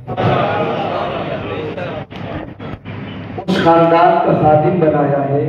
اس خاندان کا خادم بنایا ہے۔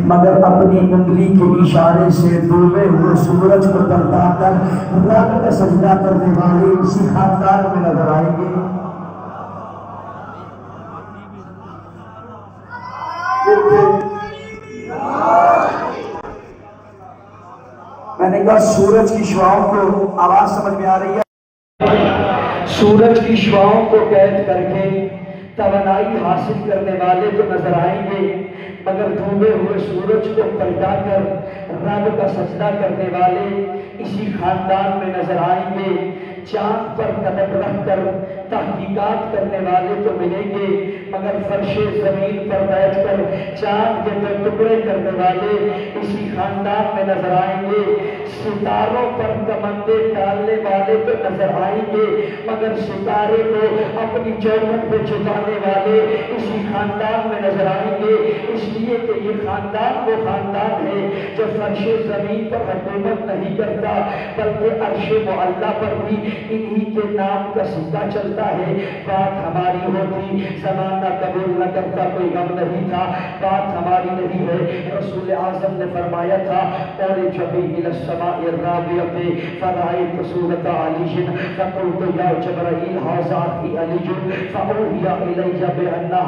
مگر اپنی انگلی کے اشارے سے ڈوبے ہوئے سورج کو پلٹا کر رب کا سجدہ کرنے والے اسی خاندان میں نظر آئیں گے۔ میں نے کہا سورج کی شعاؤں کو آواز سمجھ میں آ رہی ہے؟ سورج کی شعاؤں کو قید کر کے توانائی حاصل کرنے والے تو نظر آئیں گے، مگر ڈوبے ہوئے سورج کو پلٹا کر رب کا سجدہ کرنے والے اسی خاندان میں نظر آئیں گے۔ چاند پر قدم رکھ کر تحقیقات کرنے والے تو ملیں گے، مگر فرش زمین پر بیٹھ کر چاند کے ٹکڑے کرنے والے اسی خاندان میں نظر آئیں گے۔ ستاروں پر کمندے ڈالنے والے تو نظر آئیں گے، مگر ستارے کو اپنی چوکھٹ پہ چھپانے والے اسی خاندان میں نظر آئیں گے۔ اس لیے کہ یہ خاندان وہ خاندان ہے جو فرش زمین پر حکومت نہیں کرتا، بلکہ عرش معلیٰ پر بھی انہی کے نام کا سکہ چلتا ہے۔ بات ہماری ہوتی، زمانہ قبول نہ کرتا، کوئی غم نہیں تھا، بات ہماری نہیں ہے۔ رسول اعظم نے فرمایا تھا اور جبی الى السماء الرابعۃ فرأیت صورت علی فقلت یا جبرائیل ھذا فی علی فاوحی الی بانہ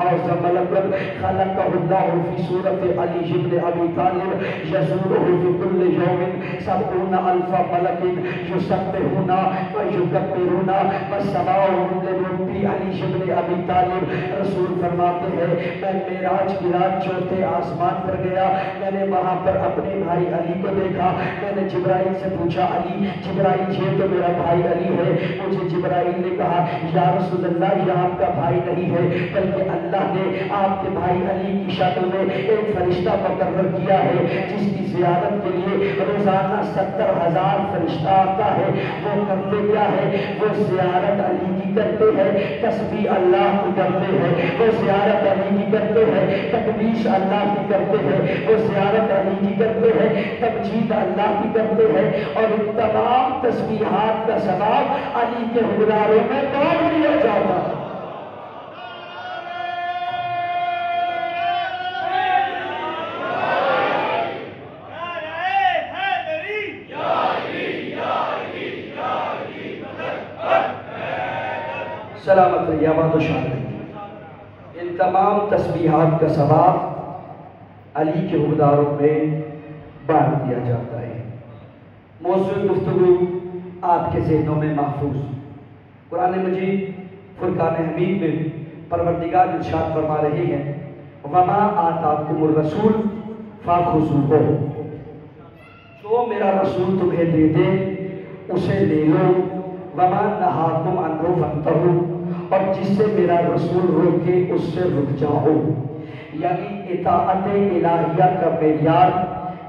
ملک خلقہ اللہ فی صورت علی بن ابی طالب یزورہ فی کل یوم 70,000 ملک یسبحون ویکبرون والسماء من ربی علی بن ابی طالب۔ رسول فرماتے ہیں میں معراج کی رات چوتھے آسمان پر گیا، میں نے وہاں پر اپنے بھائی علی کو دیکھا۔ میں نے جبرائیل سے پوچھا علی، جبرائیل یہ تو میرا بھائی علی ہے۔ مجھے جبرائیل نے کہا یا رسول اللہ یہ آپ کا بھائی نہیں ہے، بلکہ اللہ نے آپ کے بھائی علی کی شکل میں ایک فرشتہ مقرر کیا ہے جس کی زیارت کے لیے روزانہ 70,000 فرشتہ آتا ہے۔ وہ کرتے کیا ہے؟ وہ زیارت علی کی کرتے ہیں، تسبیح اللہ کی کرتے ہیں، وہ زیارت علی کی کرتے ہیں، تقدیس اللہ کی کرتے ہیں، وہ زیارت علی کی کرتے ہیں، تمجید اللہ کی کرتے ہیں، اور ان تمام تسبیحات کا ثواب علی کے حجروں میں بانٹ دیا جاتا ہے۔ سلامت رہی، آباد و شاد رہی۔ ان تمام تسبیحات کا ثواب علی کے حقداروں میں بانٹ دیا جاتا ہے۔ موضوع گفتگو آپ کے ذہنوں میں محفوظ۔ قرآن مجید فرقان حمید میں پروردگار ارشاد فرما رہے ہیں وَمَا آتَاكُمُ الرَّسُولُ فَخُذُوهُ، جو میرا رسول تمہیں دے دے اسے لے لو، وَمَا نَهَاكُمْ عَنْهُ فَانْتَهُوا، اور جس سے میرا رسول روکے اس سے رک جاؤ۔ یعنی اطاعت الہیہ کا معیار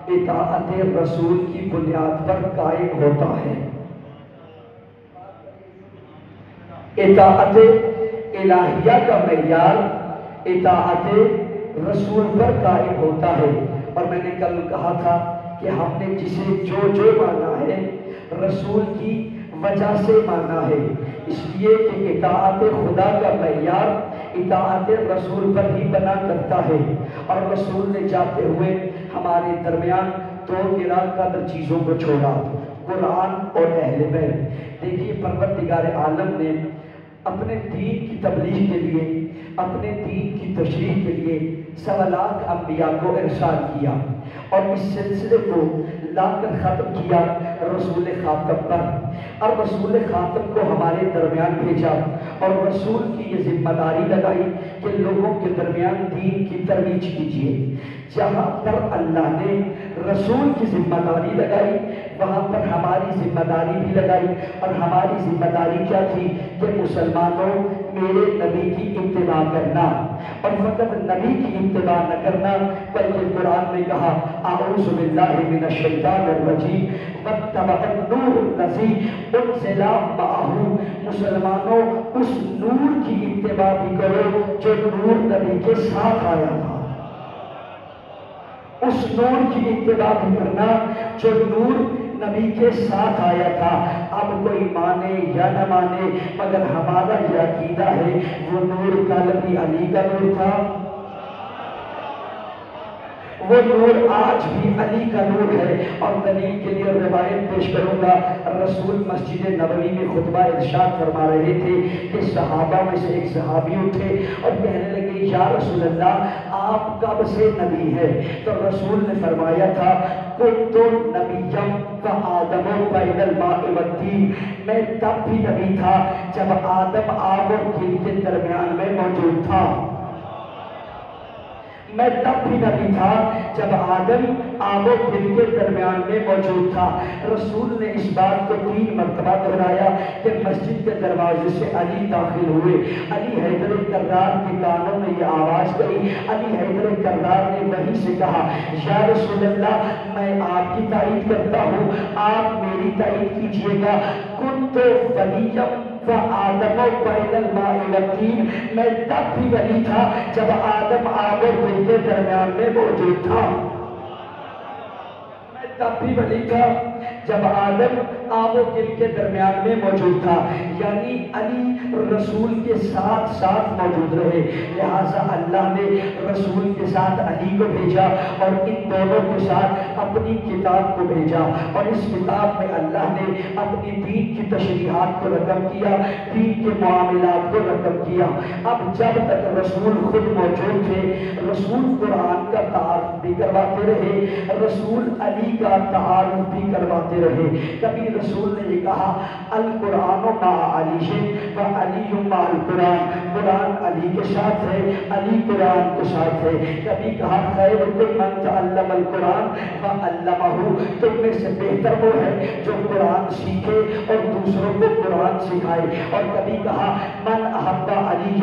اطاعت رسول کی بنیاد پر قائم ہوتا ہے۔ اطاعت الہیہ کا معیار اطاعت رسول پر قائم ہوتا ہے۔ اور میں نے کل کہا تھا کہ ہم نے جسے جو مانا ہے رسول کی وجہ سے مانا ہے، اس لیے کہ اطاعت خدا کا معیار اطاعت رسول پر ہی بنا کرتا ہے۔ اور رسول نے جاتے ہوئے ہمارے درمیان دو گراں قدر چیزوں کو چھوڑا، قرآن اور اہل بیت۔ دیکھیے پروردگار عالم نے اپنے دین کی تبلیغ کے لیے، اپنے دین کی تشریح کے لیے سوا لاکھ انبیاء کو ارسال کیا اور اس سلسلے کو لا کر ختم کیا رسول خاتم پر، اور رسول خاتم کو ہمارے درمیان بھیجا اور رسول کی یہ ذمہ داری لگائی کہ لوگوں کے درمیان دین کی ترویج کیجیے۔ جہاں پر اللہ نے رسول کی ذمہ داری لگائی وہاں پر ہماری ذمہ داری بھی لگائی، اور ہماری ذمہ داری کیا تھی کہ مسلمانوں میرے نبی کی اتباع کرنا، اور فقط نبی کی اتباع نہ کرنا بلکہ قرآن میں کہا اعوذ باللہ من الشیطان الرجیم واتبعوا النور الذی انزل معہ، مسلمانوں اس نور کی اتباع بھی کرو جو نور نبی کے ساتھ آیا تھا، اس نور کی اتباع بھی کرنا جو نور نبی کے ساتھ آیا تھا۔ اب کوئی مانے یا نہ مانے مگر ہمارا یہ عقیدہ ہے وہ نور کالمی علی کا نور تھا، وہ نور آج بھی علی کا نور ہے۔ اور دلیل کے لیے روایت پیش کروں گا، رسول مسجد نبوی میں خطبہ ارشاد فرما رہے تھے کہ صحابہ میں سے ایک صحابی اٹھے اور کہنے لگے یا رسول اللہ آپ کب سے نبی ہے؟ تو رسول نے فرمایا تھا کنت نبیا وآدم بین الماء والطین، میں تب بھی نبی تھا جب آدم آب اور گل کے درمیان میں موجود تھا، میں تب بھی نبی تھا جب آدم آب و گل کے درمیان میں موجود تھا۔ رسول نے اس بات کو 3 مرتبہ دہرایا کہ مسجد کے دروازے سے علی داخل ہوئے، علی حیدر کرار کے کانوں میں یہ آواز گئی، علی حیدر کرار نے وہیں سے کہا یا رسول اللہ میں آپ کی تائید کرتا ہوں، آپ میری تائید کیجئے گا، کنت ولیم وآدم بین الماء والطین، میں تب بھی ولی تھا جب آدم آب اور گل کے درمیان میں موجود تھا، میں تب بھی ولی تھا جب آدم آب و گل کے درمیان میں موجود تھا، یعنی علی رسول کے ساتھ ساتھ موجود رہے، لہٰذا اللہ نے رسول کے ساتھ علی کو بھیجا اور ان دونوں کے ساتھ اپنی کتاب کو بھیجا، اور اس کتاب میں اللہ نے اپنی دین کی تشریحات کو رقم کیا، دین کے معاملات کو رقم کیا۔ اب جب تک رسول خود موجود تھے رسول قرآن کا تعارف بھی کرواتے رہے، رسول علی کا تعارف بھی کرواتے رہے۔ کبھی رسول نے یہ کہا القرآن مع علی و علی مع القرآن، قرآن علی کے ساتھ ہے علی قرآن کے ساتھ ہے۔ کبھی کہا خیرکم من تعلم القرآن وعلمہ، تم میں سے بہتر وہ ہے جو قرآن سیکھے اور دوسروں کو قرآن سکھائے، اور کبھی کہا من احب علی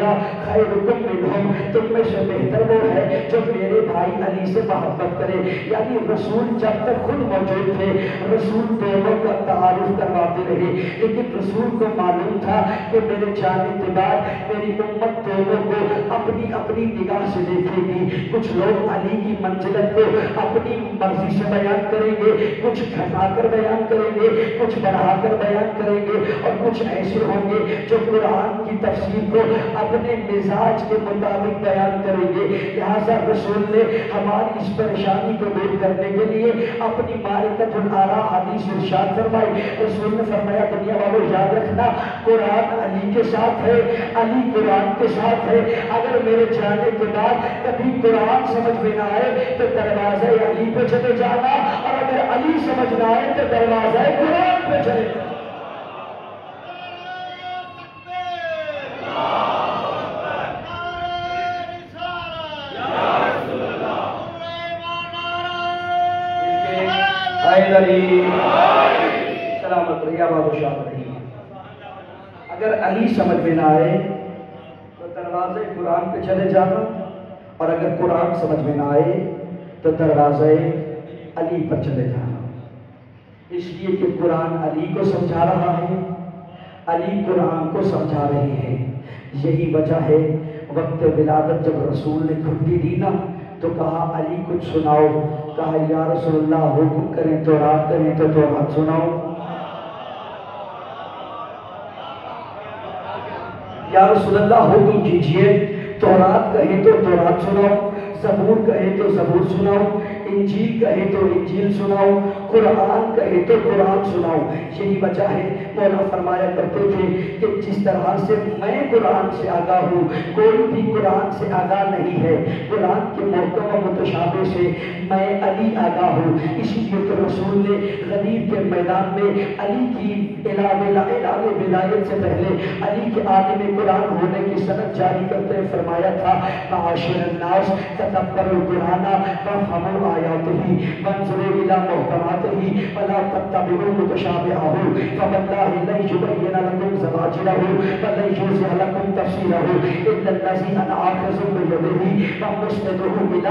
خیرکم منہم، تم میں سے بہتر وہ ہے جو میرے بھائی علی سے محبت کرے۔ یعنی رسول جب تک خود موجود تھے رسول دونوں کا تعارف کرواتے رہے، لیکن رسول کو معلوم تھا کہ میرے جانے کے بعد میری امت دونوں کو اپنی اپنی نگاہ سے دیکھے گی، کچھ لوگ علی کی منزلت کو اپنی مرضی سے بیان کریں گے، کچھ گھٹا کر بیان کریں گے، کچھ بڑھا کر بیان کریں گے، اور کچھ ایسے ہوں گے جو قرآن کی تفسیر کو اپنے مزاج کے مطابق بیان کریں گے۔ لہٰذا رسول نے ہماری اس پریشانی کو دور کرنے کے لیے اپنی معرکۃ الآراء حدیث ارشاد فرمائی۔ رسول نے فرمایا دنیا والوں یاد رکھنا قرآن علی کے ساتھ ہے، علی قرآن کے ساتھ ہے، اگر میرے جانے کے بعد کبھی قرآن سمجھ میں نہ آئے تو دروازہ علی پہ چلے جانا، اور اگر علی سمجھ نہ آئے تو دروازہ قرآن پہ چلے جانا۔ سلامت رہی آباد و شاد رہی۔ اگر علی سمجھ میں نہ آئے تو دروازے قرآن پہ چلے جانا، اور اگر قرآن سمجھ میں نہ آئے تو دروازے علی پر چلے جانا، اس لیے کہ قرآن علی کو سمجھا رہا ہے، علی قرآن کو سمجھا رہے ہیں۔ یہی وجہ ہے وقت ولادت جب رسول نے گھٹی دی نا تو کہا علی کچھ سناؤ، کہا یا رسول اللہ حکم کریں تو رات کہیں تو رات سناؤ، یا رسول اللہ حکم کیجئے تو رات کہیں تو رات سناؤ۔ زبور کہے تو زبور سناؤں، انجیل کہے تو انجیل سناؤں، قرآن کہے تو قرآن سناؤں۔ یہی وجہ ہے مولا فرمایا کرتے تھے کہ جس طرح سے میں قرآن سے آگاہ ہوں، کوئی بھی قرآن سے آگاہ نہیں ہے، قرآن کے محکم و متشابہ سے میں علی آگاہ ہوں۔ اسی لیے تو رسول نے غدیر کے میدان میں علی کی اعلان ولایت سے پہلے علی کے عالم قرآن ہونے کی سند جاری کرتے ہوئے فرمایا تھا، معاشر الناس تدبروا القرآن وافهموا آیاتہ وانظروا الی محکماتہ ولا تتبعوا متشابہہ فواللہ لن یبین لکم زواجرہ ولن یوضح لکم تفسیرہ الا الذی انا آخذ بیدہ ومسندہ الی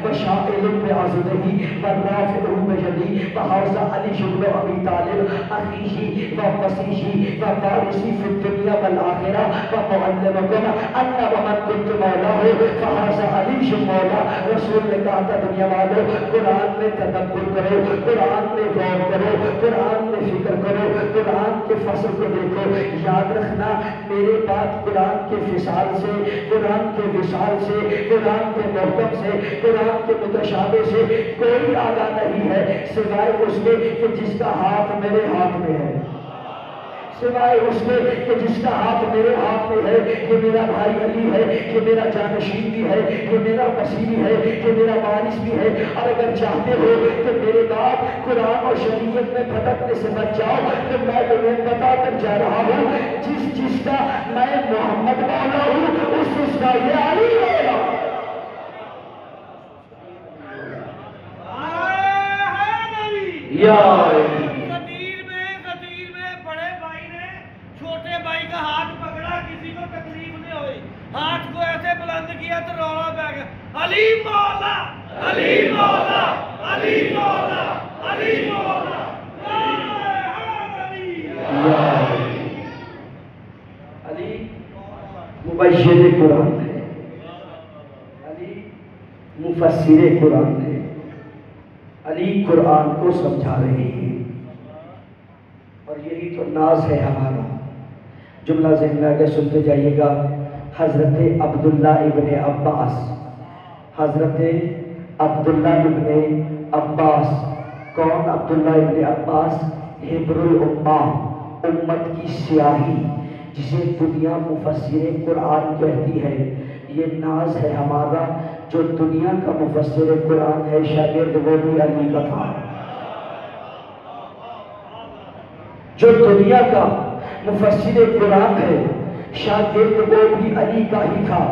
وشائل بعضدہ والرافع بجدی وحوزہ علی بن ابی طالب اخیہ ووصیہ ووارثی فی الدنیا والآخرہ ومعلمکم ان ومن کنت مولاہ فحوزہ علی مولا۔ رسول نے کہا تھا دنیا والو قرآن میں تدبر کرو، قرآن میں غور کرو، قرآن میں فکر کرو، قرآن کے فصل کو دیکھو۔ یاد رکھنا میرے بات قرآن کے فصال سے، قرآن کے وصال سے، قرآن کے محکم سے، قرآن کے متشابہ سے کوئی آگاہ نہیں ہے سوائے اس کے کہ جس کا ہاتھ میرے ہاتھ میں ہے، سوائے اس کے کہ جس کا ہاتھ میرے ہاتھ میں ہے، کہ میرا بھائی علی ہے، کہ میرا جانشین بھی ہے، کہ میرا وصی بھی ہے، کہ میرا وارث بھی ہے۔ اور اگر چاہتے ہو کہ میرے بعد قرآن اور شریعت میں بھٹکنے سے بچ جاؤ تو میں تمہیں بتا کر جا رہا ہوں، جس کا میں محمد مولا ہوں اس کا یہ علی مولا۔ یا غدیر میں بڑے بھائی نے چھوٹے بھائی کا ہاتھ پکڑا، کسی کو تکلیف نہیں ہوئی، ہاتھ کو ایسے بلند کیا تو رولا پہ گیا، علی مولا علی مولا علی مولا علی مولا۔ علی مبشر قرآن ہے، علی مفسر قرآن ہے، علی قرآن کو سمجھا رہے ہیں، اور یہی تو ناز ہے ہمارا۔ جملہ ذہن میں آگے سنتے جائیے گا۔ حضرت عبداللہ ابن عباس، حضرت عبداللہ ابن عباس، کون عبداللہ ابن عباس؟ حبر الامہ، امت کی سیاہی، جسے دنیا مفسر قرآن کہتی ہے۔ یہ ناز ہے ہمارا، جو دنیا کا مفسر قرآن ہے شاگرد وہ بھی علی کا تھا، جو دنیا کا مفسر قرآن ہے شاگرد وہ بھی علی کا ہی تھا۔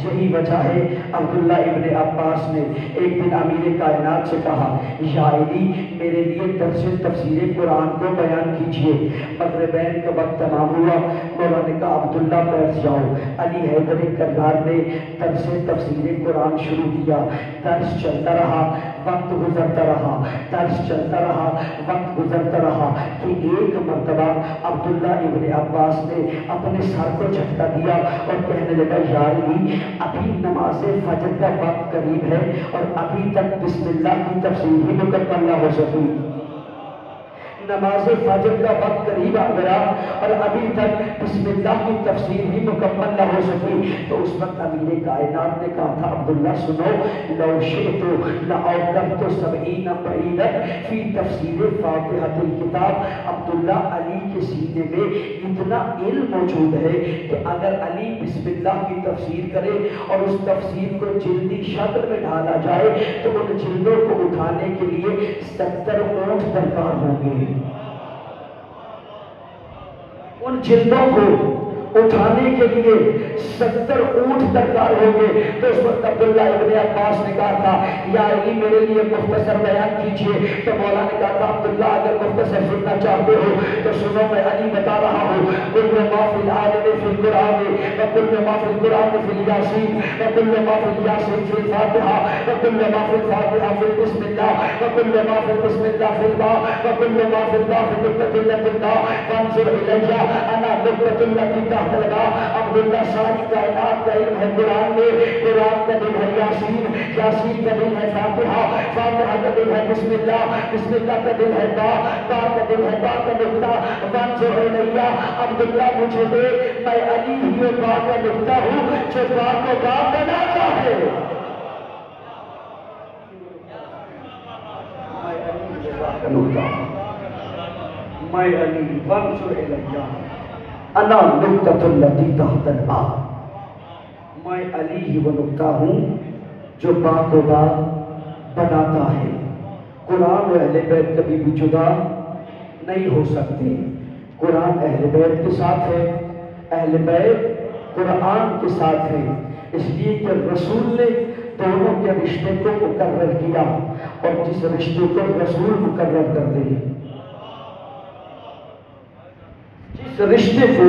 یہی وجہ ہے عبداللہ ابن عباس نے ایک دن امیر کائنات سے کہا، یا علی میرے لیے درس تفسیر قرآن کو بیان کیجئے۔ مغربین کا وقت تمام ہوا، مولا نے کہا عبداللہ بیٹھ جاؤ۔ علی حیدر کرار نے درس تفسیر قرآن شروع کیا، درس چلتا رہا، وقت گزرتا رہا، درس چلتا رہا، وقت گزرتا رہا، کہ ایک مرتبہ عبداللہ ابن عباس نے اپنے سر کو جھٹکا دیا اور کہنے لگا، یا علی ابھی نماز فجر کا وقت قریب ہے اور ابھی تک بسم اللہ کی تفسیر ہی مکمل نہ ہو سکی۔ نماز فجر کا وقت قریب آ گیا اور ابھی تک بسم اللہ کی تفسیر ہی مکمل نہ ہو سکی۔ تو اس وقت امیر کائنات نے کہا تھا، عبداللہ سنو، لو شئت لأوقفت 70 بعیدا فی تفسیر فاتحۃ الکتاب۔ عبداللہ علی کے سینے میں اتنا علم موجود ہے کہ اگر علی بسم اللہ کی تفسیر کرے اور اس تفسیر کو جلدی شکل میں ڈالا جائے تو ان جلدوں کو اٹھانے کے لیے 70 اونٹ درکار ہوں گے، ان جلدوں کو اٹھانے کے لیے 70 اونٹ درکار ہوں گے۔ تو اس وقت عبداللہ ابن عباس نے کہا تھا، یا علی میرے لیے مختصر بیان کیجئے۔ تو مولا نے کہا تھا، عبداللہ اگر مختصر سننا چاہتے ہو تو سنو، میں علی بتا رہا ہوں، کل ما فی العالم فی القرآن وکل ما فی القرآن فی الیاسین وکل ما فی الیاسین فی الفاتحہ وکل ما فی الفاتحہ فی بسم اللہ وکل ما فی بسم اللہ فی الباء وکل ما فی الباء فی نقطۃ اللہ فانظر الی انا نقطۃ اللہ لگا۔ عبداللہ ساری کائنات کا علم ہے قرآن میں، قرآن کا دل ہے یاسین، یاسین کا دل ہے فاتحہ، فاتحہ کا دل ہے بسم اللہ، بسم اللہ کا دل ہے با، با کا دل ہے با کا نقطہ، وانظر الی، عبداللہ مجھے دے، میں علی ہی با کا نقطہ ہوں جو با کو با بناتا ہے۔ کا نقطہ میں علی وانظر الیہ انا نقطۃ التی تحت الباب، میں علی ہی وہ نقطہ ہوں جو با کو با بناتا ہے۔ قرآن و اہل بیت کبھی بھی جدا نہیں ہو سکتے۔ قرآن اہل بیت کے ساتھ ہے، اہل بیت قرآن کے ساتھ ہے، اس لیے کہ رسول نے دونوں کے رشتے کو مقرر کیا، اور جس رشتے کو رسول مقرر کر دے، جس رشتے کو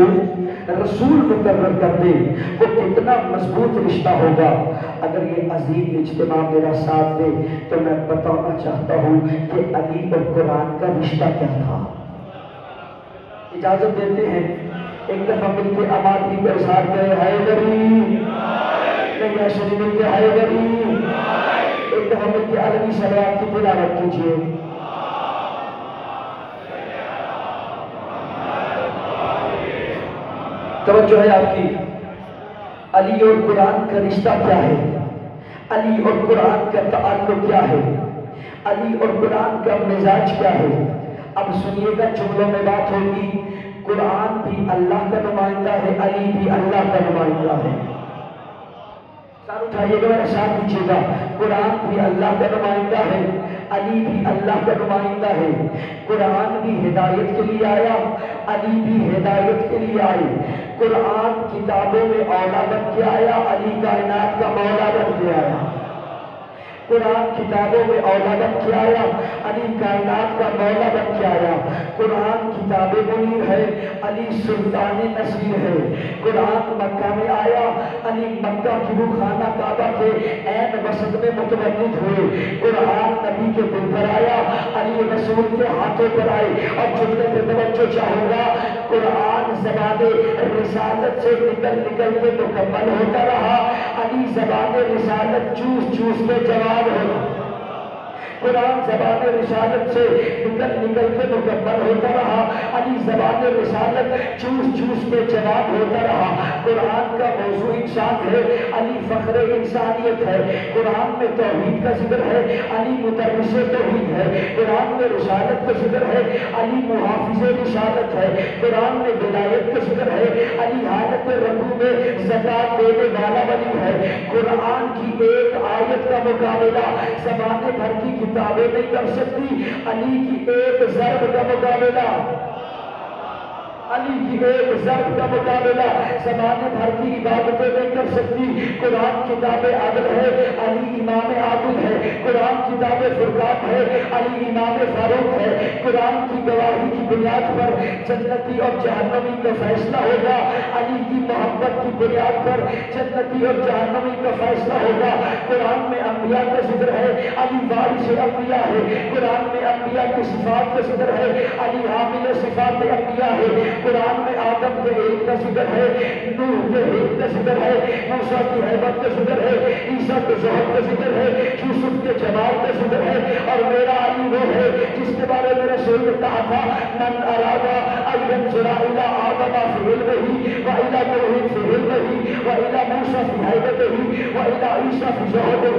رسول مقرر کر دے وہ کتنا مضبوط رشتہ ہوگا۔ اگر یہ عظیم اجتماع میرا ساتھ دے تو میں بتانا چاہتا ہوں کہ علی اور قرآن کا رشتہ کیا تھا۔ اجازت دیتے ہیں ایک دفعہ مل کے آبادی کو اظہار کرے حیدری، نہیں ایسے مل کے حیدری، ایک دفعہ مل کے عالمی صلوات کی تلاوت کیجیے۔ توجہ ہے آپ کی؟ علی اور قرآن کا رشتہ کیا ہے؟ علی اور قرآن کا تعلق کیا ہے؟ علی اور قرآن کا مزاج کیا ہے؟ اب سنیے گا، جملوں میں بات ہوگی۔ قرآن بھی اللہ کا نمائندہ ہے، علی بھی اللہ کا نمائندہ ہے۔ سر اٹھائیے گا، میرے ساتھ دیجیے گا۔ قرآن بھی اللہ کا نمائندہ ہے، علی بھی اللہ کا نمائندہ ہے۔ قرآن بھی ہدایت کے لیے آیا، علی بھی ہدایت کے لیے آئے۔ قرآن کتابوں میں اولا بن کے آیا، علی کائنات کا مولا بن کے آیا۔ قرآن کتابوں میں اولا بن کے آیا، علی کائنات کا مولا بن کے آیا۔ قرآن کتاب منیر ہے، علی سلطان نصیر ہے۔ قرآن مکہ میں آیا، علی مکہ کی وہ خانہ کعبہ کے عین وسط میں متولد ہوئے۔ قرآن نبی کے دل پر آیا، علی رسول کے ہاتھوں پر آئے۔ اور جملے میں توجہ چاہوں گا، قرآن زبان رسالت سے نکل نکل کے مکمل ہوتا رہا، علی زبان رسالت چوس چوس کے جواب ہوتا۔ قرآن زبان رسالت سے نکل نکل کے مکمل ہوتا رہا، علی زبان رسالت چوس چوس کے جواب ہوتا رہا۔ قرآن کا موضوع انسان ہے، علی فخر انسانیت ہے۔ قرآن میں توحید کا ذکر ہے، علی مدرس توحید ہے۔ قرآن میں رسالت کا ذکر ہے، علی محافظ رسالت ہے۔ قرآن میں ولایت کا ذکر ہے، علی حالت رکوع میں زکات دینے والا ولی ہے۔ قرآن کی ایک آیت کا مقابلہ زمانے بھر کی کتابیں نہیں کر سکتی، علی کی ایک ضرب کا مقابلہ، علی کی ایک ضرب کا مقابلہ زمانے بھر کی عبادتیں نہیں کر سکتی۔ قرآن کتاب عدل ہے، علی امام عادل ہے۔ قرآن کتاب فرقان ہے، علی امام فاروق ہے۔ قرآن کی گواہی کی بنیاد پر جنتی اور جہنمی کا فیصلہ ہوگا، علی کی محبت کی بنیاد پر جنتی اور جہنمی کا فیصلہ ہوگا۔ قرآن میں انبیاء کا ذکر ہے، علی وارث انبیاء ہے۔ قرآن میں انبیاء کی صفات کا ذکر ہے، علی حامل صفات انبیاء ہے۔ قرآن میں آدم کے علم کا ذکر ہے، نوح کے علم کا ذکر ہے، موسیٰ کی حیبت کا ذکر ہے، عیسیٰ کے ظہور کا ذکر ہے، یوسف کے جمال کا ذکر ہے۔ اور میرا علی وہ ہے جس کے بارے میں رسول نے کہا تھا، من ارادہ ان ينظر الى آدم فی علمہ والى نوح فی علمہ والى موسیٰ فی حیبتہ والى عیسیٰ فی ظہورہ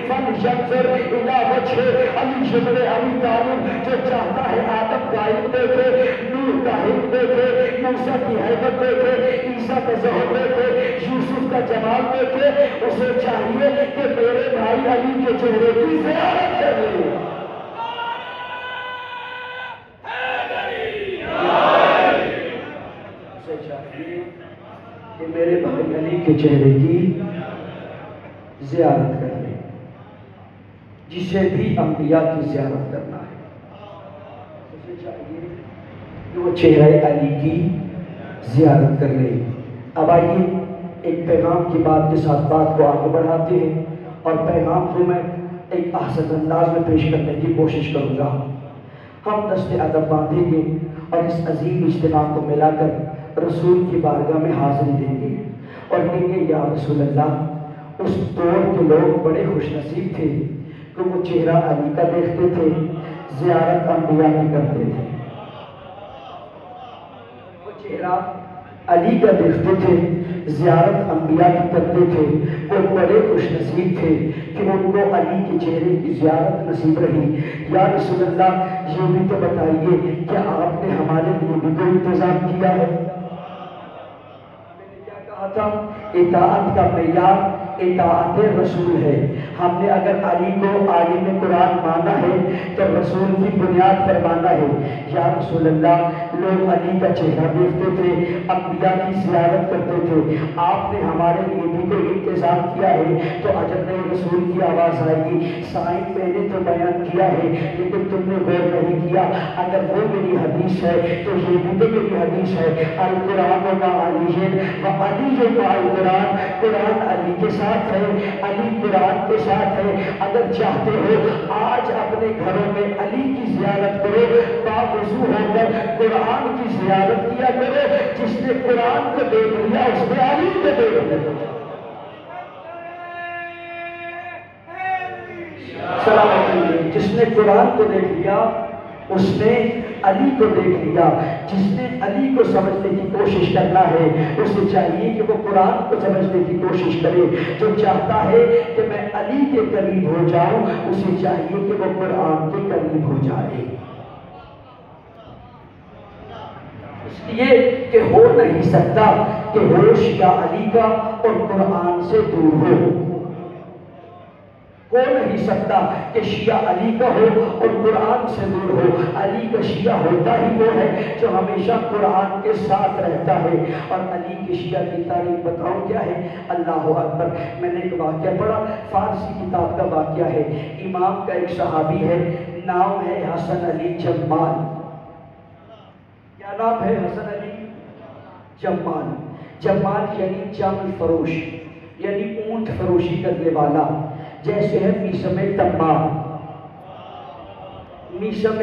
فلینظر الى وجہ علی ابن ابی طالب، جو چاہتا ہے آدم کا علم دیکھے، نوح کا علم دیکھے، موسیٰ کی حیبت دیکھے، عیسیٰ کا ظہور دیکھے، یوسف کا جمال دیکھے، اسے چاہیے کہ میرے بھائی علی کے چہرے کی زیارت کرے۔ اسے چاہیے کہ میرے بھائی علی کے چہرے کی زیارت کرے، جسے بھی انبیاء کی زیارت کرنا ہے اسے چاہیے کہ وہ چہرہ علی کی زیارت کر لے۔ اب آئیے ایک پیغام کی بات کے ساتھ بات کو آگے بڑھاتے ہیں، اور پیغام کو میں ایک احسن انداز میں پیش کرنے کی کوشش کروں گا۔ ہم دست ادب باندھیں گے اور اس عظیم اجتماع کو ملا کر رسول کی بارگاہ میں حاضری دیں گے اور کہیں گے، یا رسول اللہ، اس دور کے لوگ بڑے خوش نصیب تھے کہ وہ چہرہ علی کا دیکھتے تھے، زیارت انبیاء کی کرتے تھے۔ وہ چہرہ علی کا دیکھتے تھے، زیارت انبیاء کی کرتے تھے، وہ بڑے خوش نصیب تھے کہ ان کو علی کے چہرے کی زیارت نصیب رہی۔ یا رسول اللہ یہ بھی تو بتائیے کیا آپ نے ہمارے لیے بھی کوئی انتظام کیا ہے؟ میں نے کیا کہا تھا؟ اطاعت کا معیار اطاعت رسول ہے۔ ہم نے اگر علی کو عالم قرآن مانا ہے تو رسول کی بنیاد پر مانا ہے۔ یا رسول اللہ لوگ علی کا چہرہ دیکھتے تھے، انبیاء کی زیارت کرتے تھے، آپ نے ہمارے لیے بھی کوئی انتظام کیا ہے؟ تو اجر رسول کی آواز آئے گی، سائن میں نے تو بیان کیا ہے لیکن تم نے غور نہیں کیا۔ اگر وہ میری حدیث ہے تو یہ بھی تو میری حدیث ہے، القرآن و علی و علی و القرآن، قرآن علی کے ساتھ ہے، علی قرآن کے ساتھ ہے۔ اگر چاہتے ہو آج اپنے گھروں میں علی کی زیارت کرو، باوضو ہو کر قرآن کی زیارت کیا کرو، جس نے قرآن کو دیکھ لیا اس نے علی کو دیکھ لیا۔ سلامت علیہ، جس نے قرآن کو دیکھ لیا اس نے علی کو دیکھ لیا۔ جس نے علی کو سمجھنے کی کوشش کرنا ہے اسے چاہیے کہ وہ قرآن کو سمجھنے کی کوشش کرے۔ جو چاہتا ہے کہ میں علی کے قریب ہو جاؤں اسے چاہیے کہ وہ قرآن کے قریب ہو جائے، اس لیے کہ ہو نہیں سکتا کہ ہوش یا علی کا اور قرآن سے دور ہو نہیں سکتا کہ شیعہ علی کا ہو اور قرآن سے دور ہو۔ علی کا شیعہ ہوتا ہی وہ ہے جو ہمیشہ قرآن کے ساتھ رہتا ہے۔ اور علی کی شیعہ کی تاریخ بتاؤں کیا ہے؟ اللہ اکبر، میں نے ایک واقعہ پڑھا، فارسی کتاب کا واقعہ ہے، امام کا ایک صحابی ہے، نام ہے حسن علی جمال۔ کیا نام ہے؟ حسن علی جمال۔ جمال یعنی جمل فروش، یعنی اونٹ فروشی کرنے والا، جیسے ہے میسم تمار۔ میسم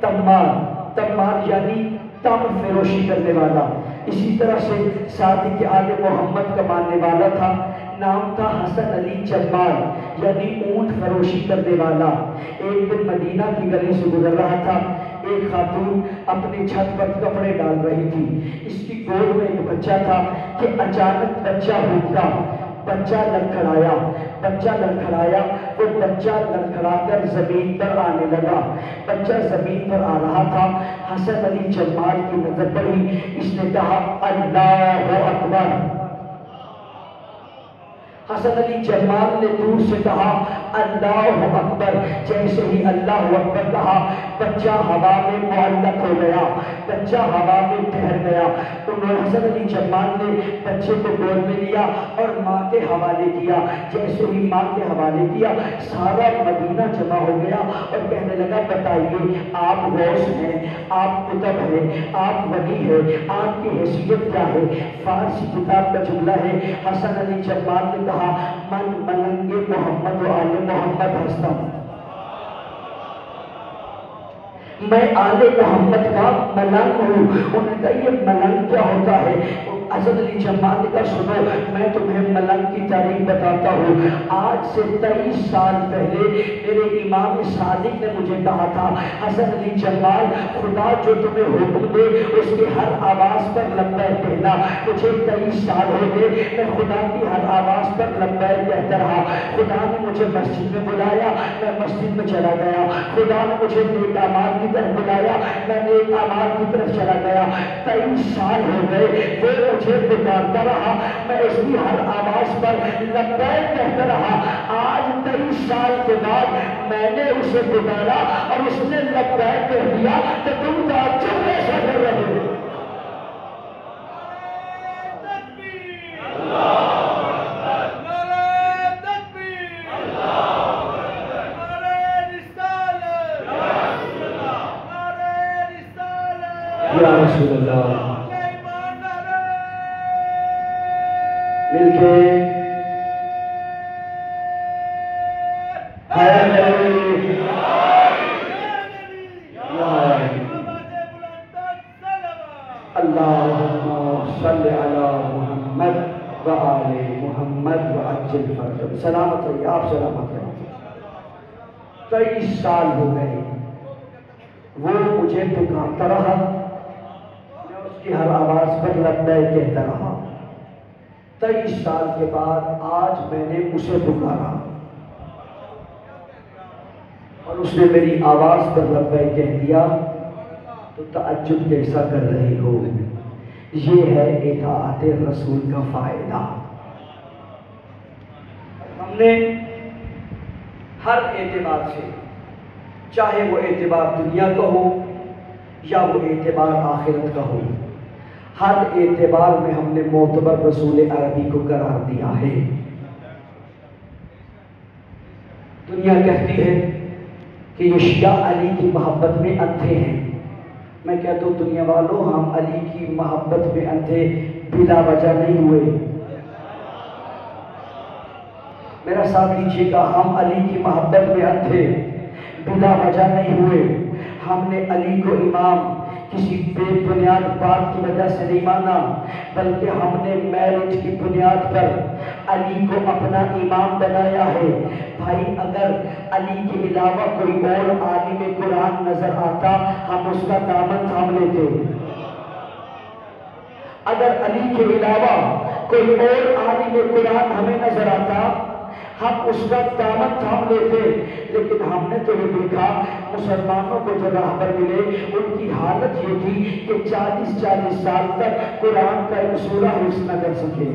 تمار، تمار یعنی تم فروشی کرنے والا۔ اسی طرح سے صادق آل محمد کا ماننے والا تھا، نام تھا حسن علی جمال یعنی اونٹ فروشی کرنے والا۔ ایک دن مدینہ کی گلی سے گزر رہا تھا، ایک خاتون اپنی چھت پر کپڑے ڈال رہی تھی، اس کی گود میں ایک بچہ تھا کہ اچانک بچہ بھوکا، بچہ لڑکھڑایا، وہ بچہ لڑکھڑا کر زمین پر آنے لگا۔ بچہ زمین پر آ رہا تھا، حسن علی جمال کی نظر پڑی، اس نے کہا اللہ اکبر۔ حسن علی جمال نے دور سے کہا اللہ اکبر۔ جیسے ہی اللہ اکبر کہا بچہ ہوا میں معلق ہو گیا، بچہ ہوا میں ٹھہر گیا۔ انہوں حسن علی جمال نے بچے کو گود میں لیا اور ماں کے حوالے کیا۔ جیسے ہی ماں کے حوالے کیا سارا مدینہ جمع ہو گیا اور کہنے لگا بتائیے آپ غوث ہیں، آپ قطب ہیں، آپ ولی ہیں، آپ کی حیثیت کیا ہے؟ فارسی کتاب کا جملہ ہے، حسن علی جمال نے کہا من ملنگ محمد و آل محمد ہستا ہوں، میں آل محمد کا ملنگ ہوں۔ انہوں نے کہا یہ ملنگ کیا ہوتا ہے؟ حسن علی جمال نے کہا سنو میں تمہیں ملنگ کی تاریخ بتاتا ہوں۔ آج سے 23 سال پہلے میرے امام صادق نے مجھے کہا تھا حسن علی جمال خدا جو تمہیں حکم دے اس کی ہر آواز پر لبیک کہنا۔ مجھے 23 سال ہو گئے میں خدا کی ہر آواز پر لبیک کہتا رہا۔ خدا نے مجھے مسجد میں بلایا، میں مسجد میں چلا گیا۔ خدا نے مجھے نیک اعمال کی طرف بلایا، میں نیک اعمال کی طرف چلا گیا۔ 23 سال ہو گئے وہ مجھے پکارتا رہا، میں اس کی ہر آواز پر لبیک کہتا رہا۔ آج 23 سال کے بعد میں نے اسے پکارا اور اس نے لبیک کہہ دیا کہ تم تعجب ایسا کر رہے ہو۔ یا رسول اللہ مل کے اللہم صلی علی محمد و آل محمد و عجل فرجہ۔ سلامت رہیے، آپ سلامت رہیے۔ 23 سال ہو گئے وہ مجھے پکارتا رہا، کی ہر آواز پر لبیک کہتا رہا۔ 23 سال کے بعد آج میں نے اسے پکارا اور اس نے میری آواز پر لبیک کہہ دیا تو تعجب کیسا کر رہے ہو؟ یہ ہے اطاعت رسول کا فائدہ۔ ہم نے ہر اعتبار سے، چاہے وہ اعتبار دنیا کا ہو یا وہ اعتبار آخرت کا ہو، ہر اعتبار میں ہم نے معتبر رسول عربی کو قرار دیا ہے۔ دنیا کہتی ہے کہ یہ شیعہ علی کی محبت میں اندھے ہیں۔ میں کہتا ہوں دنیا والوں، ہم علی کی محبت میں اندھے بلا وجہ نہیں ہوئے۔ میرا ساتھ لیجیے گا، ہم علی کی محبت میں اندھے بلا وجہ نہیں ہوئے۔ ہم نے علی کو امام کسی بے بنیاد بات کی وجہ سے نہیں مانا، بلکہ ہم نے میرٹ کی بنیاد پر علی کو اپنا امام بنایا ہے۔ بھائی اگر علی کے علاوہ کوئی اور عالم قرآن نظر آتا ہم اس کا دامن تھام لیتے۔ اگر علی کے علاوہ کوئی اور عالم قرآن ہمیں نظر آتا ہم اس کا دامن تھام لیتے، لیکن ہم نے تو یہ دیکھا مسلمانوں کو جو راہبر ملے ان کی حالت یہ تھی کہ 40 سال تک قرآن کا ایک سورہ حفظ نہ کر سکے۔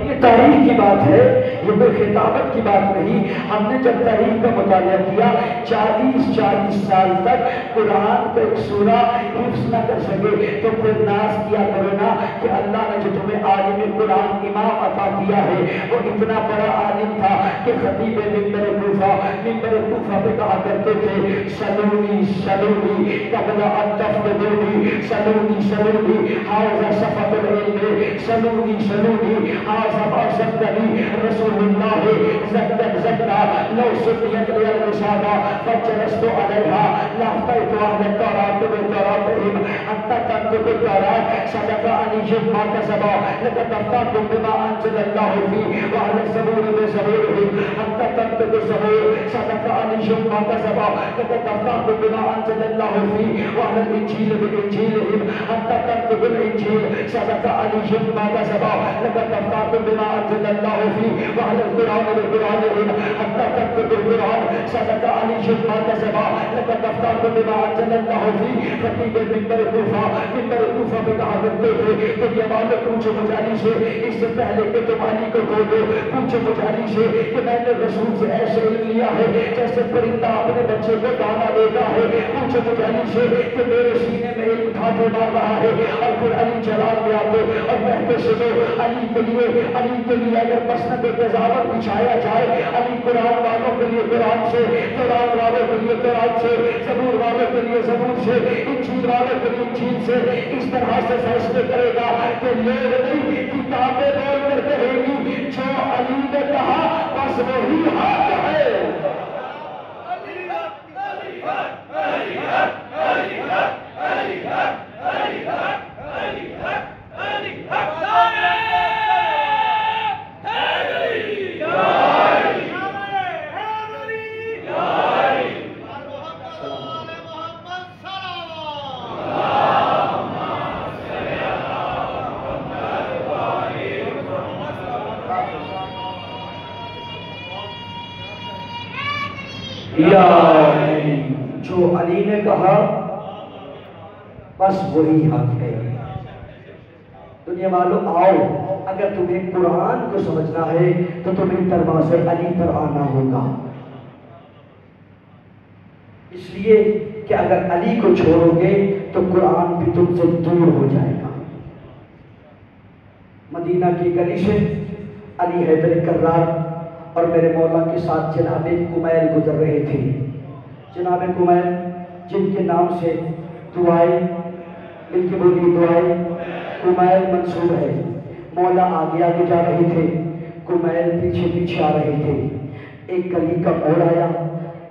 یہ تاریخ کی بات ہے، یہ کوئی خطابت کی بات نہیں۔ ہم نے جب تاریخ کا مطالعہ کیا 40 سال تک قرآن کا ایک سورہ حفظ نہ کر سکے، تو پھر ناز کیا کرو نا کہ اللہ نے جو تمہیں عالم قرآن امام عطا کیا ہے وہ اتنا بڑا عالم تھا کہ خطیب منبر کوفہ پہ کہا کرتے تھے سلونی سلونی قبل ان تفقدونی، سلونی سلونی حاذا صفت العلم، سلونی سلونی حاذا باشدنی رسول اللہ زدن زدنا لو سنیت لی الرسالہ فجلست علیہا لافتیت اہل التوراۃ بتوراتہم حتی تنطق التوراۃ صدق علی ما کسبا لقد افتاکم بما انزل اللہ فی واہل الزبور بزبورہم حتی تنطق الزبور صدق علی ما کسبا لقد افتاکم بما انزل اللہ فی واہل الانجیل بانجیلہم حتی تنطق الانجیل صدق علی ما کسبا لقد افتاکم بما انزل اللہ فی واہل القرآن بقرآنہم حتی تنطق القرآن صدق علی ما کسبا لقد افتاکم بما انزل اللہ فی خطیب منبر کوفہ پہ کہا کرتے تھے تو یہ والد پوچھو مجھ علی سے اس سے پہلے کہ تم علی کو کھولو، پوچھو مجھ علی سے کہ میں نے رسول سے ایسے علم لیا ہے جیسے پرندہ اپنے بچے کو دانا دیتا ہے، پوچھو مجھ علی سے کہ میرے سینے میں علم ڈھانپے مار رہا ہے۔ اور پھر علی جلال میں آتے اور کہتے سنو علی کے لیے اگر مسند قضاوت بچھایا جائے، علی قرآن والوں کے لیے قرآن سے، قرآن والوں کے لیے قرآن سے، زبور والوں کے لیے زبور سے، انجیل والوں کے لیے انجیل سے، اس طرح سے فیصلے کرے گا کہ لوگ نہیں کتابیں بول کر کہیں گی جو علی نے کہا بس وہی حق ہے۔ جو علی نے کہا بس وہی حق ہے۔ دنیا والوں آؤ، اگر تمہیں قرآن کو سمجھنا ہے تو تمہیں دروازے علی پر آنا ہوگا، اس لیے کہ اگر علی کو چھوڑو گے تو قرآن بھی تم سے دور ہو جائے گا۔ مدینہ کی گلی سے علی حیدر کرار اور میرے مولا کے ساتھ جناب کمیل گزر رہے تھے۔ جناب کمیل جن کے نام سے دعائیں مل کے بولی دعائیں کمیل منصور ہے، مولا آگے آگے جا رہے تھے، کمیل پیچھے پیچھے آ رہے تھے۔ ایک گلی کا موڑ آیا،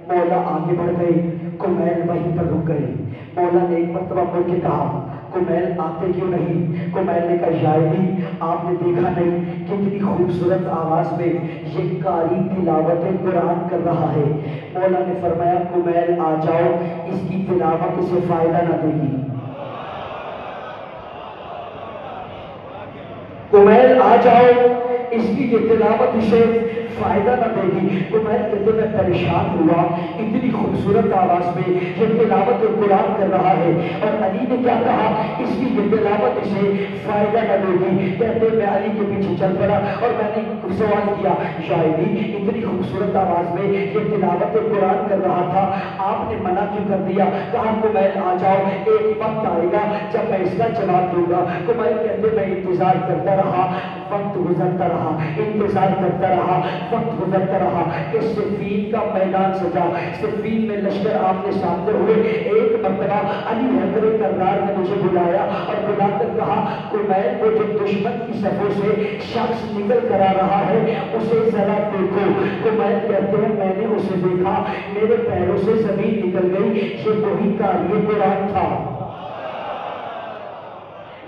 مولا آگے بڑھ گئے، کمیل وہیں پر رک گئے۔ مولا نے ایک مرتبہ مڑ کے کہا کمیل آتے کیوں نہیں؟ کمیل نے کہا یا علی آپ نے دیکھا نہیں کتنی خوبصورت آواز میں یہ قاری تلاوت قرآن کر رہا ہے؟ مولا نے فرمایا کمیل آ جاؤ، اس کی تلاوت اسے فائدہ نہ دے گی۔ کمیل آ جاؤ، اس کی یہ تلاوت اسے فائدہ نہ دے گی۔ کمیل کہتے میں پریشان ہوا، اتنی خوبصورت آواز میں یہ تلاوت قرآن کر رہا ہے اور علی نے کیا کہا اس کی یہ تلاوت اسے فائدہ نہ دے گی۔ کہتے میں علی کے پیچھے چل پڑا اور میں نے سوال کیا یا علی اتنی خوبصورت آواز میں یہ تلاوت قرآن کر رہا تھا، آپ نے منع کیوں کر دیا؟ کہا کمیل آ جاؤ، ایک وقت آئے گا جب میں اس کا جواب دوں گا۔ کمیل کہتے میں انتظار کرتا رہا، وقت گزرتا رہا، انتظار کرتا رہا، وقت گزرتا رہا کہ صفین کا میدان سجا، صفین میں لشکر آمنے سامنے ہوئے۔ ایک مرتبہ علی حیدر کرار نے مجھے بلایا اور بلا کر کہا کمیل وہ جو دشمن کی صفوں سے شخص نکل کر آ رہا ہے اسے ذرا دیکھو۔ کمیل کہتے ہیں میں نے اسے دیکھا، میرے پیروں سے زمین نکل گئی، یہ وہی قاری قرآن تھا،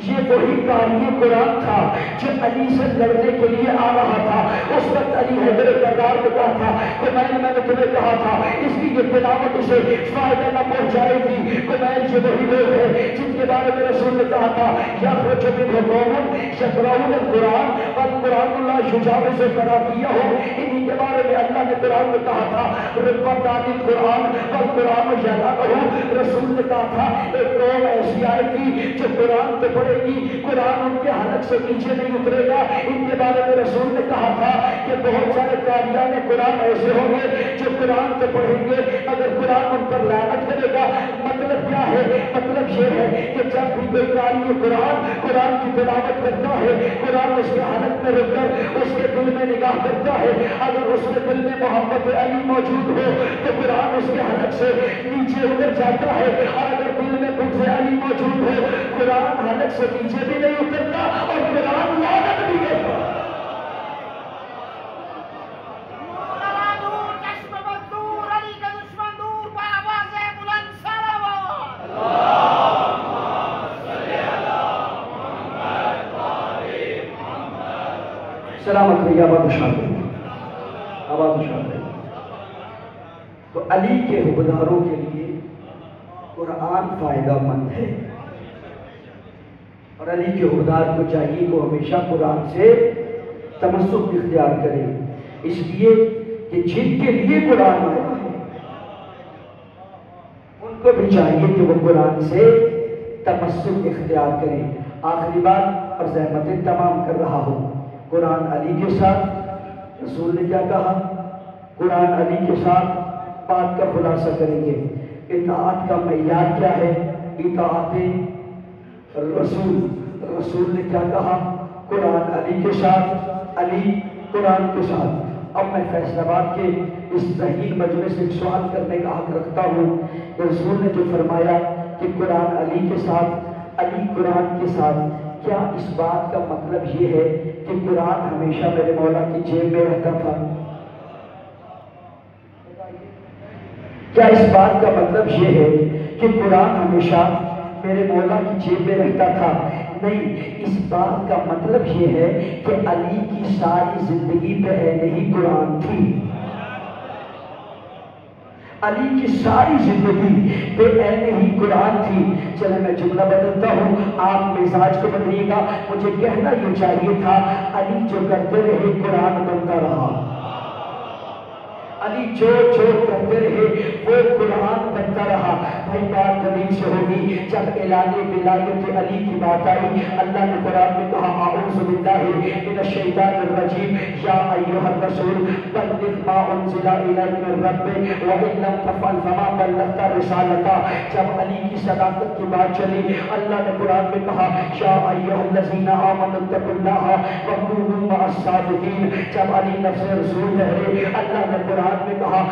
یہ وہی قاری قرآن تھا جو علی سے لڑنے کے لیے آ رہا تھا۔ اس وقت علی حیدر کرار نے کہا تھا کمیل میں نے تمہیں کہا تھا اس کی یہ تلاوت اسے فائدہ نہ پہنچائے گی۔ کمیل جو وہی لوگ ہیں جن کے بارے میں رسول نے کہا تھا یا خرج من قوم یقرؤون القرآن والقرآن لا یجاوز تراقیہ، انہی کے بارے میں اللہ نے قرآن میں کہا تھا ربۃ عن القرآن والقرآن یلعنہ۔ رسول نے کہا تھا ایک قوم ایسی آئے گی جو قرآن کو پڑھے گی، قرآن ان کے حلق سے نیچے نہیں اترے گا۔ ان کے بارے میں رسول نے کہا تھا کہ بہت سارے قاریان قرآن ایسے ہوں گے جو قرآن کو پڑھیں گے اگر قرآن ان پر لعنت کرے گا۔ مطلب کیا ہے؟ مطلب یہ ہے کہ جب بھی کوئی قاری قرآن کی تلاوت کرتا ہے، قرآن اس کے حلق میں رک کر اس کے دل میں نگاہ کرتا ہے، اگر اس کے دل میں محبت علی موجود ہو تو قرآن اس کے حلق سے نیچے اتر جاتا ہے، اور اگر دل میں بغض علی موجود ہو قرآن حلق سے نیچے بھی نہیں اترتا اور قرآن لعنت بھی کرتا۔ سلامت رہی، آباد و شاد رہی، آباد و شاد رہی۔ تو علی کے حبداروں کے لیے قرآن فائدہ مند ہے، اور علی کے حبدار کو چاہیے کہ ہمیشہ قرآن سے تمسک اختیار کرے، اس لیے کہ جن کے لیے قرآن آیا ہے ان کو بھی چاہیے کہ وہ قرآن سے تمسک اختیار کریں۔ آخری بات اور زحمتیں تمام کر رہا ہوں، قرآن علی کے ساتھ رسول نے کیا کہا؟ قرآن علی کے ساتھ بات کا خلاصہ کریں گے۔ اطاعت کا معیار کیا ہے؟ اطاعت رسول نے کیا کہا؟ قرآن علی کے ساتھ، علی قرآن کے ساتھ۔ اب میں فیصل آباد کے اس ذہین مجلس سے ایک سوال کرنے کا حق رکھتا ہوں کہ رسول نے جو فرمایا کہ قرآن علی کے ساتھ، علی قرآن کے ساتھ، کیا اس بات کا مطلب یہ ہے کہ قرآن ہمیشہ میرے مولا کی جیب میں رہتا تھا؟ کیا اس بات کا مطلب یہ ہے کہ قرآن ہمیشہ میرے مولا کی جیب میں رہتا تھا؟ نہیں، اس بات کا مطلب یہ ہے کہ علی کی ساری زندگی پہ عین ہی قرآن تھی، علی کی ساری زندگی پہ عین ہی قرآن تھی۔ چلے میں جملہ بدلتا ہوں، آپ مزاج کو بدلیے گا۔ مجھے کہنا یہ چاہیے تھا علی جو کرتے رہے قرآن بنتا رہا، علی جو کرتے رہے وہ قرآن بنتا رہا۔ بھائی بات دلیل سے ہوگی، جب اعلان ولایت علی کی بات آئی، اللہ نے قرآن میں کہا اعوذ باللہ من الشیطان الرجیم یا ایھا الرسول بلغ ما انزل الیک من ربک وان لم تفعل فما بلغت رسالتہ۔ جب علی کی صداقت کی بات چلی، اللہ نے قرآن میں کہا یا ایھا الذین آمنوا اتقوا اللہ وکونوا مع الصادقین۔ جب علی نفس رسول رہے، اللہ نے قرآن میں کہا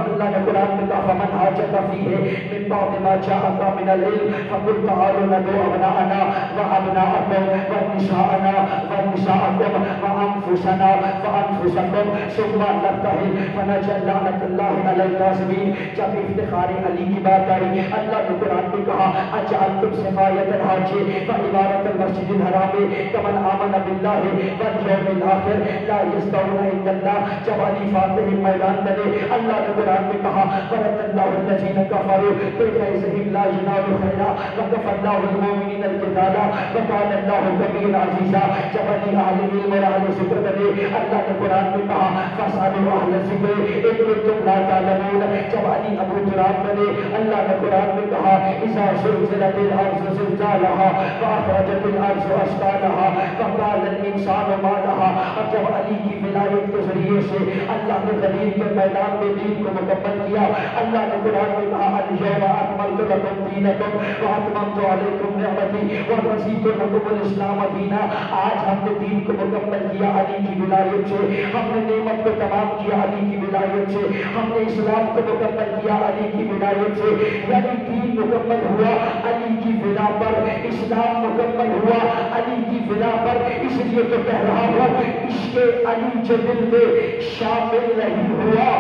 اللہ نے قرآن میں کہا فمن حاجت فیہ من بعد ما جاءک من العلم فقل تعالوا ندعو ابناءنا وابناءکم ونساءنا ونساءکم وانفسنا وانفسکم ثم نبتہل فنجعل لعنۃ اللہ علی الکاذبین۔ جب افتخار علی کی بات آئی اللہ نے قرآن میں کہا اجعلتم سقایۃ الحاج وعمارۃ المسجد الحرام کمن آمن باللہ والیوم الآخر لا یستوون عند اللہ۔ جب علی فاتح میدان بنے اللہ نے قرآن میں کہا ورد اللہ الذین کفروا بغیظہم لا ینالوا خیرا وکفی اللہ المؤمنین القتال وکان اللہ قویا عزیزا۔ جب علی اہل علم اور اہل ذکر بنے اللہ نے قرآن میں کہا فاسألوا اہل الذکر ان کنتم لا تعلمون۔ جب علی ابو تراب بنے اللہ نے قرآن میں کہا اذا زلزلت الارض زلزالها واخرجت الارض اثقالها وقال الانسان ما لها۔ اور جب علی کی ولایت کے ذریعے سے اللہ نے غدیر کے میدان میں دین کو مکمل کیا اللہ نے قرآن میں کہا الیوم اکملت لکم دینکم واتممت علیکم نعمتی ورضیت لکم الاسلام دینا۔ آج ہم نے دین کو مکمل کیا علی کی ولایت سے، ہم نے نعمت کو تمام کیا علی کی ولایت سے، ہم نے اسلام کو مکمل کیا علی کی ولایت سے۔ یعنی دین مکمل ہوا علی کی بنا پر، اسلام مکمل ہوا علی کی بنا پر۔ اس لیے تو کہہ رہا ہوں عشق علی جو دل میں شامل نہیں ہوا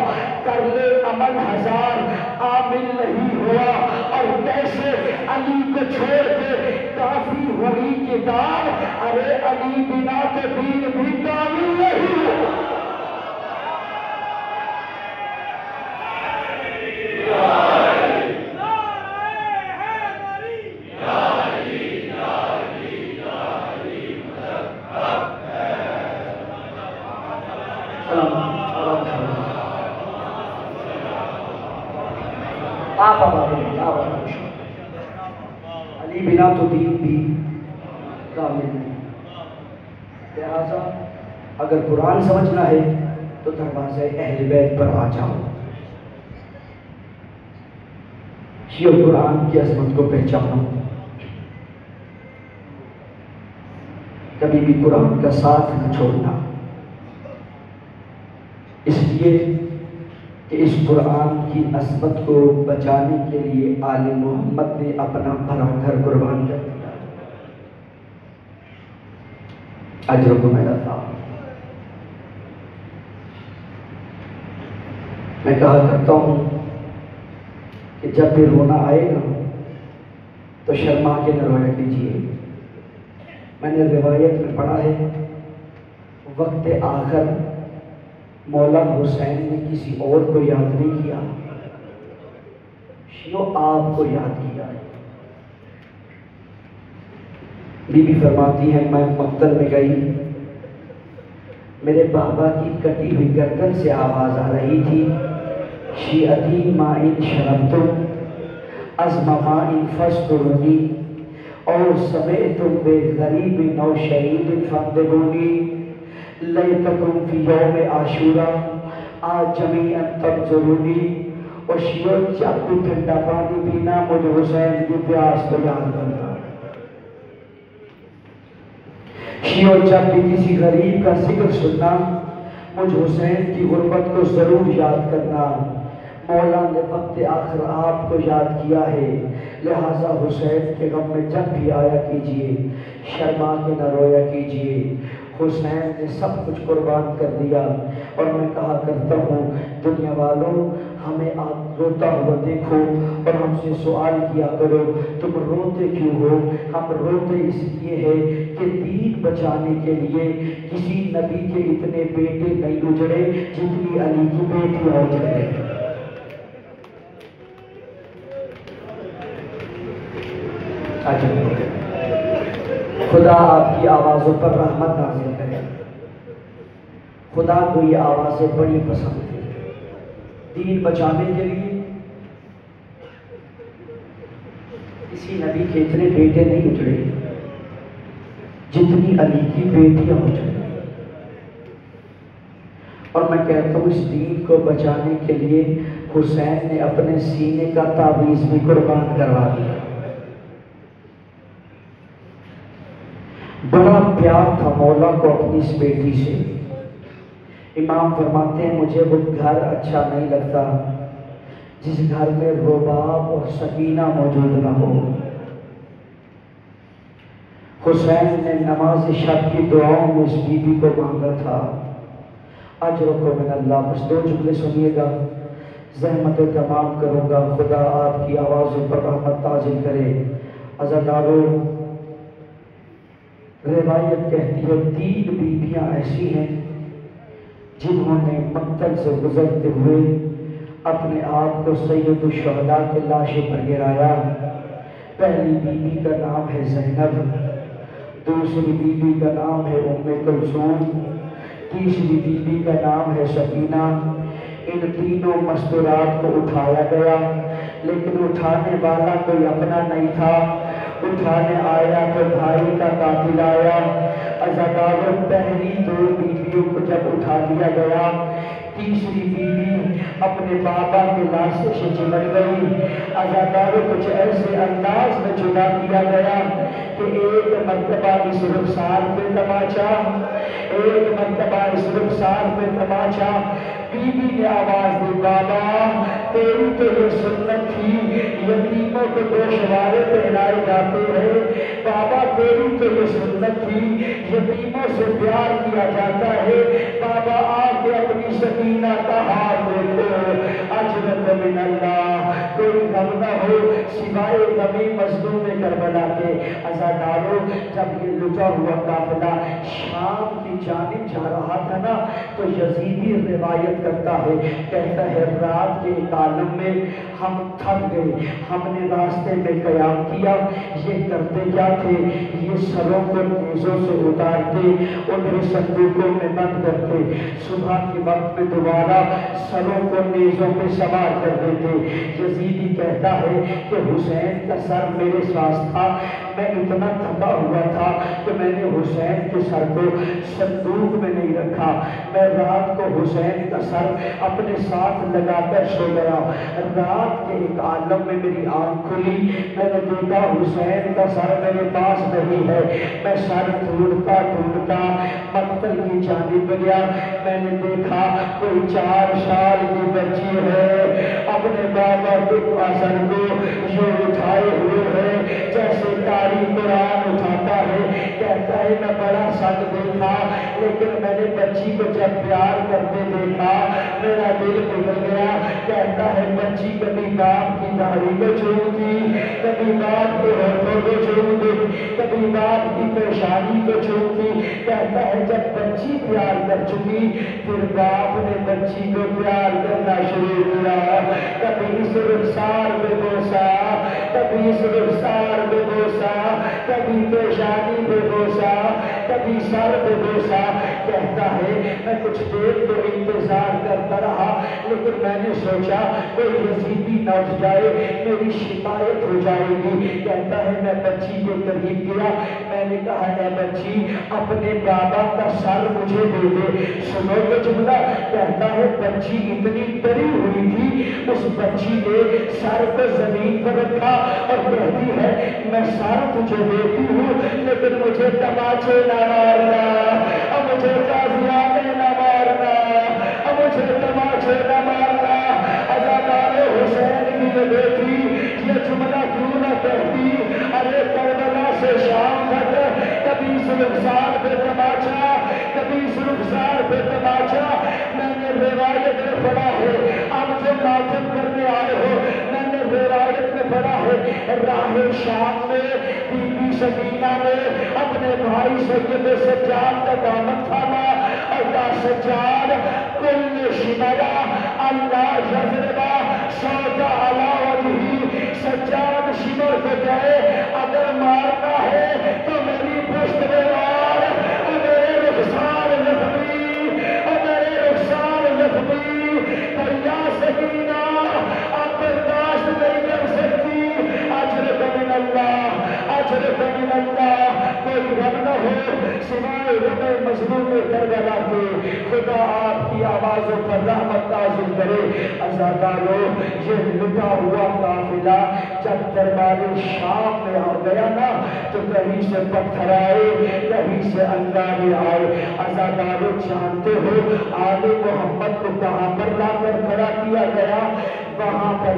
کر لے عمل ہزار عامل نہیں ہوا۔ اور کیسے علی کو چھوڑ کے کافی ہوئی کتاب، ارے علی بنا تو دین بھی کامل نہیں ہوا۔ علی بنا تو دین بھی کامل نہیں۔ لہذا اگر قرآن سمجھنا ہے تو دروازہ اہل بیت پر آ جاؤ، شیعہ قرآن کی عظمت کو پہچانو، کبھی بھی قرآن کا ساتھ نہ چھوڑنا، اس لیے کہ اس قرآن کی عظمت کو بچانے کے لیے آل محمد نے اپنا بھرا گھر قربان کر دیا۔ اجر کو میرا تھا، میں کہا کرتا ہوں کہ جب بھی رونا آئے گا تو شرما کے نہ رویا کیجیے۔ میں نے روایت میں پڑھا ہے وقت آخر مولا حسین نے کسی اور کو یاد نہیں کیا، شیعو آپ کو یاد کیا ہے۔ بی بی فرماتی ہیں میں مقتل میں گئی، میرے بابا کی کٹی ہوئی گردن سے آواز آ رہی تھی شیعتی ما ان شربتم عزم ما ان فسترنی اور سمعتم بے غریب نو شہید فاندبونی لیتکم فی یوم عاشورا آج جمیعا تبذرونی۔ اور شیعہ جب بھی ٹھنڈا پانی پینا مجھے حسین کی پیاس کو یاد کرنا، شیعہ جب بھی کسی غریب کا ذکر سننا مجھ حسین کی غربت کو ضرور یاد کرنا۔ مولا نے وقت آخر آپ کو یاد کیا ہے، لہٰذا حسین کے غم میں جب بھی آیا کیجئے، شرما کے نہ رویا کیجئے۔ حسین نے سب کچھ قربان کر دیا۔ اور میں کہا کرتا ہوں دنیا والوں ہمیں آپ روتا ہوا دیکھو اور ہم سے سوال کیا کرو تم روتے کیوں ہو؟ ہم روتے اس لیے ہے کہ دین بچانے کے لیے کسی نبی کے اتنے بیٹے نہیں اجڑے جتنی علی کی بیٹیاں اجڑے۔ خدا آپ کی آوازوں پر رحمت نازل کرے۔ خدا کو یہ آوازیں بڑی پسند ہیں۔ دین بچانے کے لیے کسی نبی کے اتنے بیٹے نہیں اجڑے جتنی علی کی بیٹیاں اجڑی۔ اور میں کہتا ہوں اس دین کو بچانے کے لیے حسین نے اپنے سینے کا تعویذ بھی قربان کروا دیا۔ بڑا پیار تھا مولا کو اپنی اس بیٹی سے۔ امام فرماتے ہیں مجھے وہ گھر اچھا نہیں لگتا جس گھر میں رباب اور سکینہ موجود نہ ہو۔ حسین نے نماز شب کی دعاؤں میں اس بی بی کو مانگا تھا، اجرکم من اللہ۔ بس 2 جملے سنیے گا، زحمت تمام کروں گا، خدا آپ کی آوازوں پر رحمت نازل کرے۔ عزادارو، روایت کہتی ہے 3 بیویاں ایسی ہیں جنہوں نے مقتل سے گزرتے ہوئے اپنے آپ کو سید الشہداء کے لاشے پر گرایا۔ پہلی بیوی کا نام ہے زینب، دوسری بیوی کا نام ہے ام کلثوم، تیسری بیوی کا نام ہے سکینہ۔ ان تینوں مستورات کو اٹھایا گیا، لیکن اٹھانے والا کوئی اپنا نہیں تھا، اٹھانے آیا تو بھائی کا قاتل آیا۔ عزاداروں، پہلی 2 بیویوں کو جب اٹھا لیا گیا، تیسری بیوی اپنے بابا کے لاشے سے چمٹ گئی۔ عزاداروں، کچھ ایسے انداز میں جدا کیا گیا کہ ایک مرتبہ اس رخسار پہ تماچا، ایک مرتبہ اس رخسار پہ تماچا۔ بیوی نے آواز دی، بابا تیری تو یہ سنت تھی، یتیموں کو گوشوارے پہنائے جاتے ہیں، بابا تیری تو یہ سنت تھی، یتیموں سے پیار کیا جاتا ہے، بابا آ کے اپنی سکینہ کا ہاتھ دیکھو، اجرک من اللہ، کوئی غم نہ ہو سوائے غمی مظلوم کربلا کے۔ عزاداروں، جب یہ لٹا ہوا قافلہ شام کی جانب جا رہا تھا نا، تو یزیدی روایت کرتا ہے، کہتا ہے رات کے ایک عالم میں ہم تھک گئے، ہم نے راستے میں قیام کیا۔ یہ کرتے کیا تھے؟ یہ سروں کو نیزوں سے اتارتے، انہیں صندوقوں میں بند کرتے، صبح کے وقت میں دوبارہ سروں کو نیزوں پہ سوار کر دیتے۔ یزیدی کہتا ہے کہ حسین کا سر میرے پاس تھا، میں اتنا تھکا ہوا تھا کہ میں نے حسین کے سر کو صندوق میں نہیں رکھا، میں رات کو حسین کا سر اپنے ساتھ لگا کر سو گیا۔ رات کے ایک عالم میں میری آنکھ کھلی، میں نے دیکھا حسین کا سر میرے پاس نہیں ہے۔ میں سر ڈھونڈتا ڈھونڈتا مقتل کی جانب گیا، میں نے دیکھا کوئی 4 سال کی بچی ہے، اپنے بابا کے سر کو یہ اٹھائے ہوئے ہے جیسے قاری قرآن اٹھاتا ہے۔ کہتا ہے میں بڑا سگ دیکھا، لیکن میں نے بچی کو جب پیار کرتے دیکھا میرا دل پگھل گیا۔ کہتا ہے بچی کبھی باپ کی داڑھی کو چومتی، کبھی باپ کے ہونٹوں کو چومتی، کبھی باپ کی پیشانی کو چومتی۔ کہتا ہے جب بچی پیار کر چکی، پھر باپ نے بچی کو پیار کرنا شروع کیا۔ کبھی اس رخسار میں بوسا، کبھی اس رخسار میں بوسا، کبھی پیشانی میں بوسا، کبھی سر میں بوسا۔ کہتا ہے میں کچھ دیر تو انتظار کرتا رہا، لیکن میں نے سوچا کوئی یزیدی نہ اٹھ جائے، میری شکایت ہو جائے گی۔ کہتا ہے میں بچی کے قریب گیا، میں نے کہا اے بچی اپنے بابا کا سر مجھے دے دے۔ سنو یہ جملہ، کہتا ہے بچی اتنی ڈری ہوئی تھی، اس بچی نے سر کو زمین پر رکھا اور کہتی ہے میں سر تجھے دیتی ہوں، لیکن مجھے تماچے نہ مارنا، اب مجھے تازیانے نہ مارنا، اب مجھے تماچے نہ مارنا۔ عزادارِ حسین کی جو بیٹی یہ جملہ کیوں نہ کہتی، ارے کربلا سے شام تک کبھی اس رخسار پہ تماچا، کبھی اس رخسار پہ تماچا۔ میں نے روایت میں پڑھا ہے، اب جو ماتم کرنے آئے ہو، میں نے روایت میں پڑھا ہے راہ شام میں بی بی سکینہ نے اپنے بھائی سید سجاد کا دامن تھاما اور یا سجاد کل شمرا اللہ یضربا سودا علی وجہی، سجاد شمر کو گئے اگر مارنا ہے تو میری پشت میں مار، اور میرے رخسار زخمی، اور میرے رخسار زخمی، دریا سکینہ اب برداشت نہیں کر سکتی۔ اجرک من اللہ، اجرک من اللہ، کوئی غم نہ ہو سوائے غم مظلوم کربلا کے، خدا آپ کی آوازوں پر رحمت نازل کرے۔ عزاداروں، یہ لٹا ہوا قافلہ جب دربار شام میں آ گیا نا تو کہیں سے پتھر آئے، کہیں سے انگارے آئے۔ عزاداروں جانتے ہو آل محمد کو کہاں پر لا کر کھڑا کیا گیا؟ وہاں پر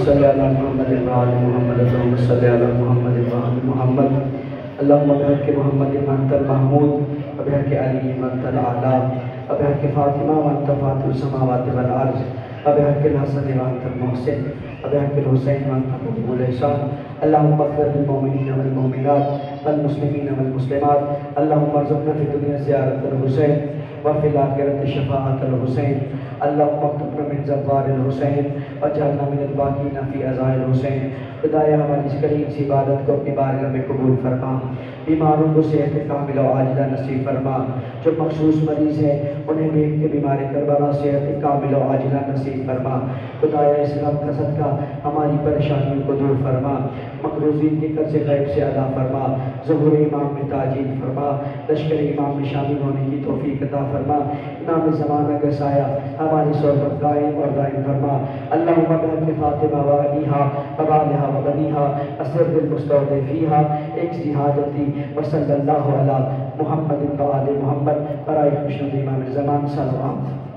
صل علی محمد وعلی محمد اللہم صل علی محمد وعلی محمد اللہم بحق محمد وانت المحمود وبحق علی وانت العلا وبحق فاطمہ وانت فاطر السماوات والارض وبحق الحسن وانت المحسن وبحق الحسین وانت قریب الاحسان اللہم اغفر للمؤمنین والمؤمنات والمسلمین والمسلمات اللہم ارزقنا فی الدنیا زیارت الحسین وفی الآخرۃ شفاعت الحسین اللہم اکتبنا من زوار الحسین وجعلنا من الباقین فی عزاء الحسین خدایا ہماری اس قریب سی عبادت کو اپنی بارگاہ میں قبول فرما بیماروں کو صحت کامل و عاجلہ نصیب فرما جو مخصوص مریض ہیں انہیں بھی ان کے بیمار کربلا صحت کامل و عاجلہ نصیب فرما خدایا اس رب کا صدقہ ہماری پریشانیوں کو دور فرما مقروضین کے قرض غیب سے ادا فرما ظہور امام میں تاجیل فرما لشکر امام میں شامل ہونے کی توفیق عطا فرما امام زمانہ کا سایہ ہماری صحبت قائم اور دائم فرما اللہم بحق فاطمہ و علیہا و بالہا و بنیہا اسر بالمستودعفیہا ایک سی حاجتی وصلی اللہ علی محمد و آل محمد برائے خوشنود امام زمان صلوات